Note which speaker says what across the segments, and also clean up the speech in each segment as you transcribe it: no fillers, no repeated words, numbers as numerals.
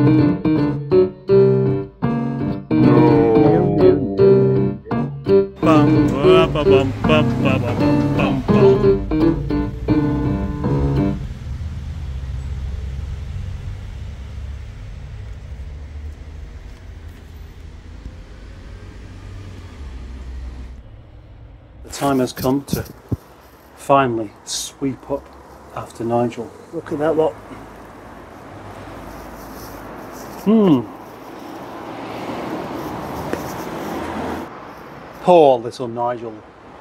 Speaker 1: The time has come to finally sweep up after Nigel. Look at that lot. Poor little Nigel,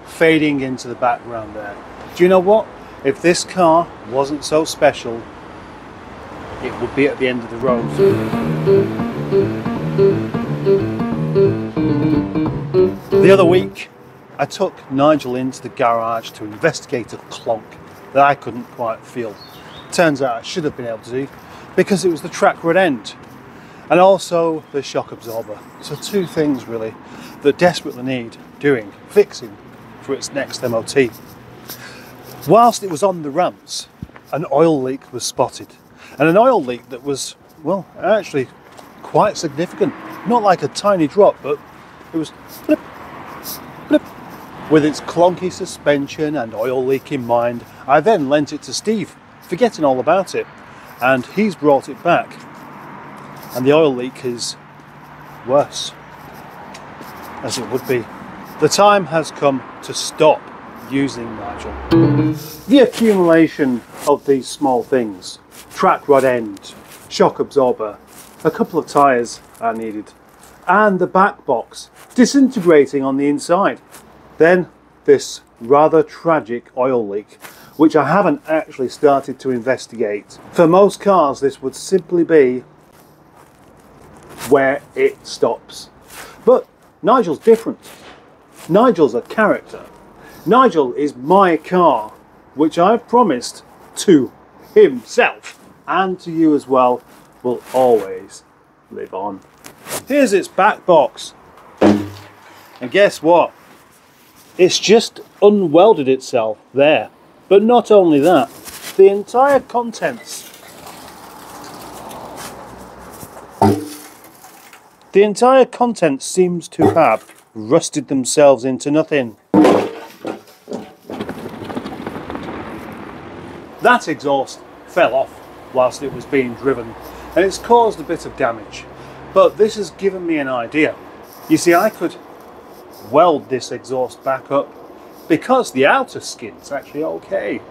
Speaker 1: fading into the background there. Do you know what? If this car wasn't so special, it would be at the end of the road. The other week, I took Nigel into the garage to investigate a clonk that I couldn't quite feel. Turns out I should have been able to do, because it was the track rod end and also the shock absorber. So two things really that desperately need fixing for its next MOT. Whilst it was on the ramps, an oil leak was spotted, and an oil leak that was, well, actually quite significant. Not like a tiny drop, but it was blip, blip. With its clunky suspension and oil leak in mind, I then lent it to Steve, forgetting all about it, and he's brought it back, and the oil leak is worse, as it would be. The time has come to stop using Nigel. The accumulation of these small things, track rod end, shock absorber, a couple of tyres are needed, and the back box disintegrating on the inside. Then this rather tragic oil leak, which I haven't actually started to investigate. For most cars, this would simply be where it stops. But Nigel's different. Nigel's a character. Nigel is my car, which I've promised to himself and to you as well, will always live on. Here's its back box. And guess what? It's just unwelded itself there. But not only that, the entire contents seems to have rusted themselves into nothing. That exhaust fell off whilst it was being driven, and it's caused a bit of damage. But this has given me an idea. You see, I could weld this exhaust back up because the outer skin's actually okay.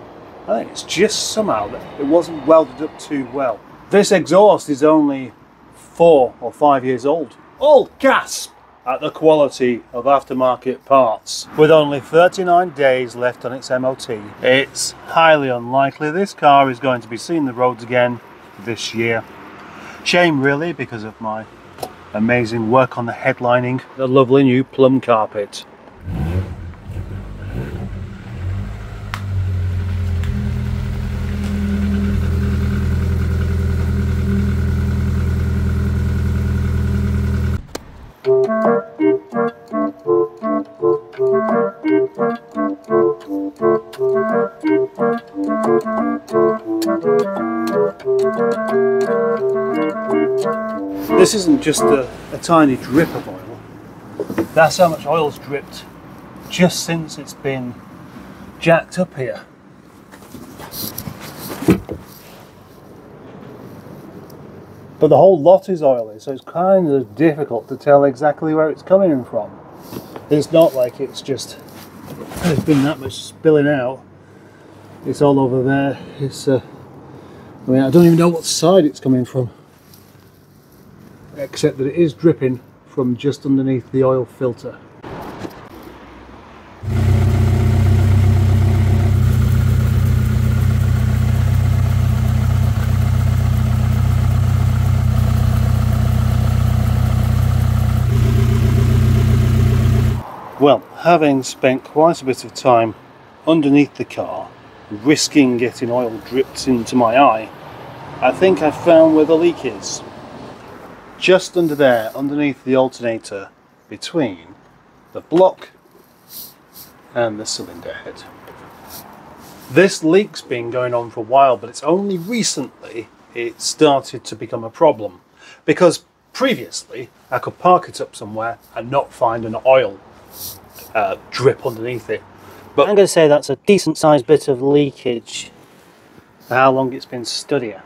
Speaker 1: I think it's just somehow that it wasn't welded up too well. This exhaust is only 4 or 5 years old. All gasp at the quality of aftermarket parts. With only 39 days left on its MOT, it's highly unlikely this car is going to be seeing the roads again this year. Shame really, because of my amazing work on the headlining, the lovely new plum carpet. This isn't just a tiny drip of oil. That's how much oil's dripped just since it's been jacked up here. But the whole lot is oily, so it's kind of difficult to tell exactly where it's coming from. It's not like it's just, there's been that much spilling out. It's all over there. It's, I mean, I don't even know what side it's coming from, except that it is dripping from just underneath the oil filter. Well, having spent quite a bit of time underneath the car, risking getting oil dripped into my eye, I think I found where the leak is. Just under there, underneath the alternator, between the block and the cylinder head. This leak's been going on for a while, but it's only recently it started to become a problem. because previously I could park it up somewhere and not find an oil drip underneath it. But
Speaker 2: I'm going to say that's a decent sized bit of leakage.
Speaker 1: how long it's been stood here.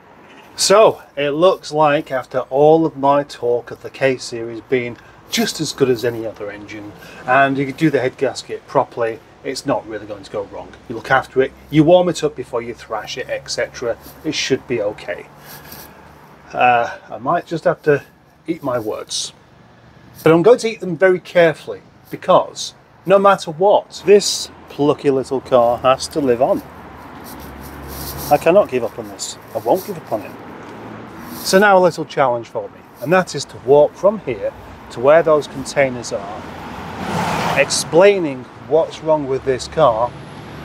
Speaker 1: So it looks like after all of my talk of the K series being just as good as any other engine, and you could do the head gasket properly, it's not really going to go wrong. You look after it, you warm it up before you thrash it, etc. It should be okay. I might just have to eat my words, but I'm going to eat them very carefully, because no matter what, this plucky little car has to live on. I cannot give up on this. I won't give up on it. So now a little challenge for me, and that is to walk from here to where those containers are, explaining what's wrong with this car,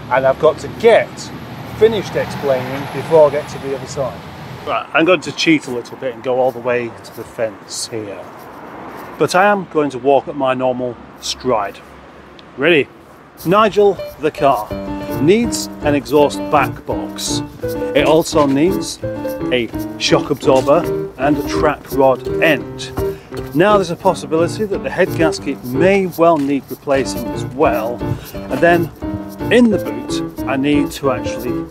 Speaker 1: and I've got to get finished explaining before I get to the other side. Right, I'm going to cheat a little bit and go all the way to the fence here, but I am going to walk at my normal stride. Ready? Nigel, the car, needs an exhaust back box. It also needs a shock absorber and a track rod end. Now there's a possibility that the head gasket may well need replacing as well, and then in the boot I need to actually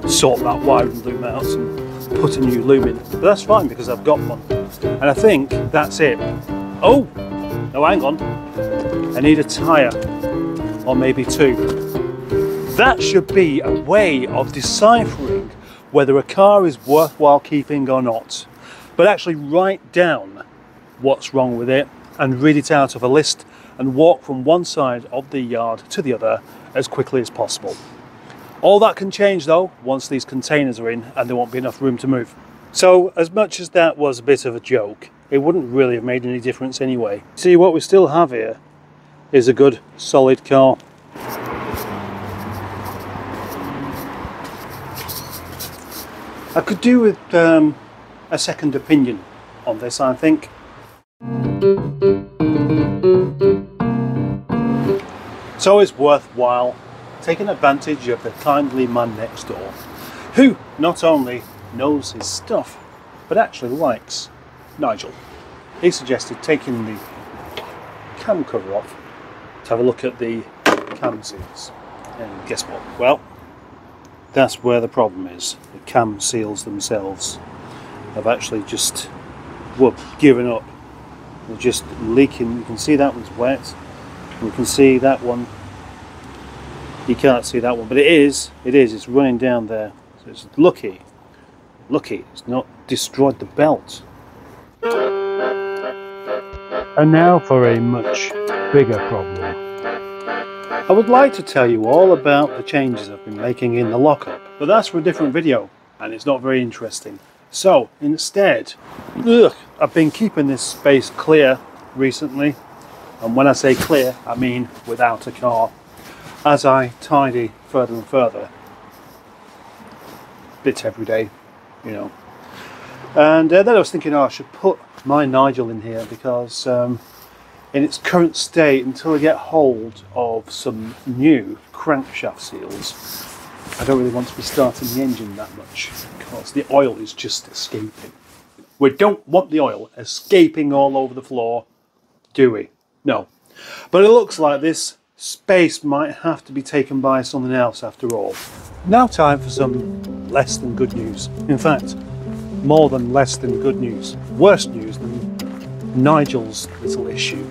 Speaker 1: sort that wiring loom out and put a new loom in, but that's fine because I've got one, and I think that's it. Oh no, hang on, I need a tyre, or maybe two. That should be a way of deciphering whether a car is worthwhile keeping or not, but actually write down what's wrong with it and read it out of a list and walk from one side of the yard to the other as quickly as possible. All that can change though once these containers are in and there won't be enough room to move. So as much as that was a bit of a joke, it wouldn't really have made any difference anyway. See, what we still have here is a good solid car. I could do with a second opinion on this, I think. It's always worthwhile taking advantage of the kindly man next door, who not only knows his stuff, but actually likes Nigel. He suggested taking the cam cover off to have a look at the cam seals. And guess what? Well, that's where the problem is. The cam seals themselves have actually just given up. They're just leaking. You can see that one's wet. You can see that one. You can't see that one, but it's running down there. So it's lucky it's not destroyed the belt. And now for a much bigger problem. I would like to tell you all about the changes I've been making in the lockup, but that's for a different video and it's not very interesting. So instead, I've been keeping this space clear recently, and when I say clear I mean without a car, as I tidy further and further, bits every day, you know. And then I was thinking, oh, I should put my Nigel in here because in its current state, until I get hold of some new crankshaft seals, I don't really want to be starting the engine that much because the oil is just escaping. We don't want the oil escaping all over the floor, do we? No. But it looks like this space might have to be taken by something else after all. Now time for some less than good news. In fact, more than less than good news. Worse news than Nigel's little issue.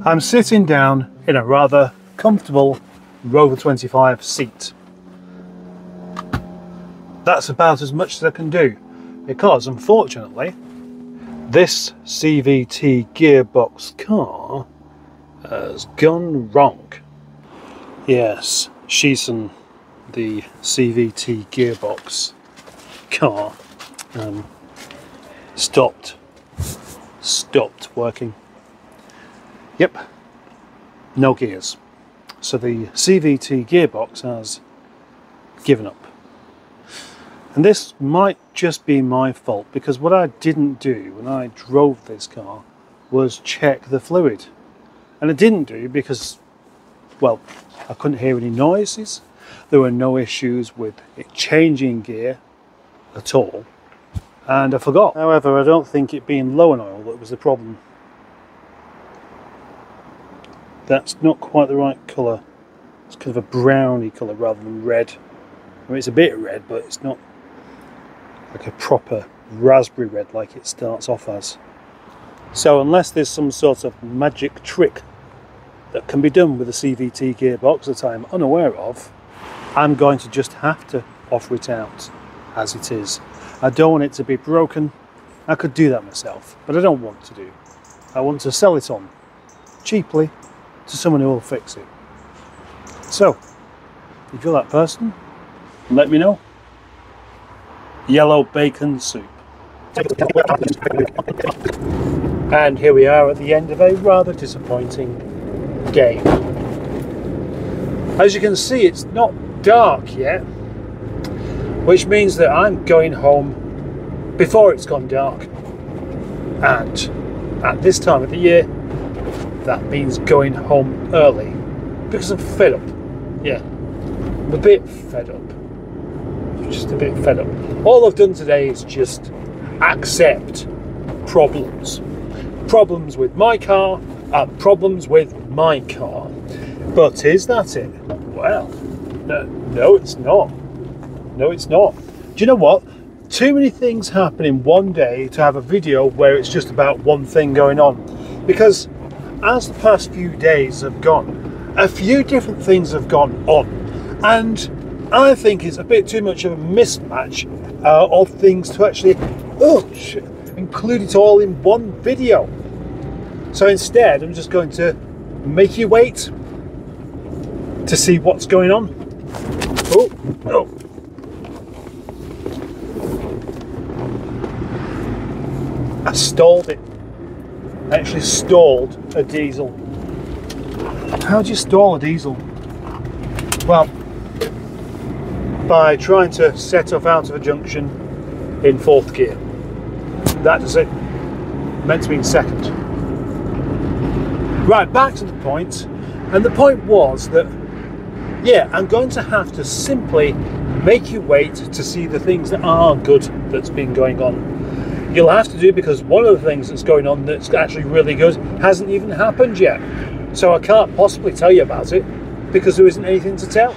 Speaker 1: I'm sitting down in a rather comfortable Rover 25 seat. That's about as much as I can do, because unfortunately this CVT gearbox car has gone wrong. Yes, Shison, the CVT gearbox car, stopped working. Yep, no gears. So the CVT gearbox has given up. And this might just be my fault, because what I didn't do when I drove this car was check the fluid. And I didn't do because Well, I couldn't hear any noises. There were no issues with it changing gear at all. And I forgot. However, I don't think it being low on oil that was the problem. That's not quite the right colour. It's kind of a browny colour rather than red. I mean, it's a bit red, but it's not like a proper raspberry red like it starts off as. So unless there's some sort of magic trick that can be done with a CVT gearbox that I'm unaware of, I'm going to just have to offer it out as it is. I don't want it to be broken. I could do that myself, but I don't want to do. I want to sell it on cheaply to someone who will fix it. So, if you're that person, let me know. Yellow bacon soup. And here we are at the end of a rather disappointing day. As you can see, it's not dark yet, which means that I'm going home before it's gone dark. And at this time of the year, that means going home early because I'm fed up. Yeah, I'm a bit fed up. Just a bit fed up. All I've done today is just accept problems. Problems with my car and problems with my car. But is that it? Well, no, it's not. No, it's not. Do you know what? Too many things happen in one day to have a video where it's just about one thing going on. Because as the past few days have gone, a few different things have gone on. And I think it's a bit too much of a mismatch of things to actually include it all in one video. So instead, I'm just going to make you wait to see what's going on. Oh. I stalled it. I actually stalled a diesel. How do you stall a diesel? Well, by trying to set off out of a junction in 4th gear. That is it. Meant to be in 2nd. Right, back to the point. And the point was that, yeah, I'm going to have to simply make you wait to see the things that are good that's been going on. You'll have to do, because one of the things that's going on that's actually really good hasn't even happened yet. So I can't possibly tell you about it because there isn't anything to tell.